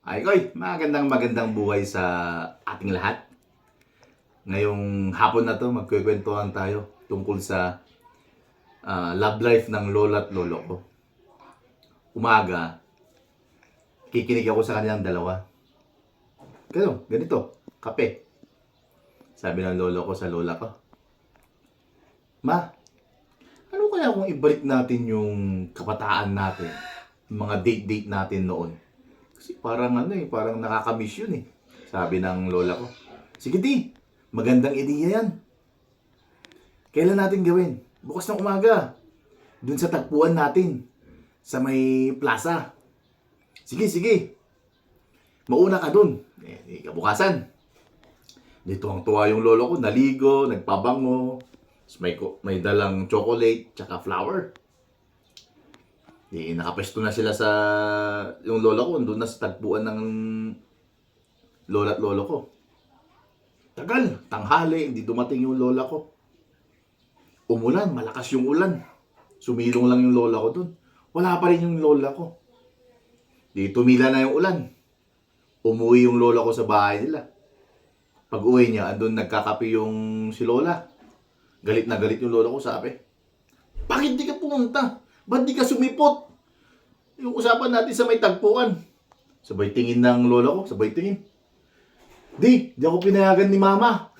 Ay, koy, magandang buhay sa ating lahat. Ngayong hapon na to, magkukwentuhan tayo tungkol sa love life ng lola at lolo ko. Umaga, kikinig ako sa kanilang dalawa. Ganito, kape. Sabi ng lolo ko sa lola ko, Ma, ano kaya kung ibalik natin yung kabataan natin, yung mga date-date natin noon? Kasi parang nakakamiss yun eh. Sabi ng lola ko, sige di, magandang ideya yan. Kailan natin gawin? Bukas ng umaga. Dun sa tagpuan natin. Sa may plaza. Sige. Mauna ka dun. Kabukasan. Dito ang tuwa yung lolo ko. Naligo, nagpabango. May dalang chocolate, tsaka flower. Nakapesto na sila sa yung lola ko. Doon na sa tagpuan ng lola at lolo ko. Tagal, tanghali, hindi dumating yung lola ko. Umulan, malakas yung ulan. Sumilong lang yung lola ko dun. Wala pa rin yung lola ko. Tumila na yung ulan. Umuwi yung lola ko sa bahay nila. Pag uwi niya, andun nagkakape yung si lola. Galit na galit yung lola ko, sabi, bakit di ka pumunta? Ba't di ka sumipot? Yung usapan natin sa may tagpuan. Sabay tingin ng lola ko, sabay tingin. Di ako pinayagan ni mama.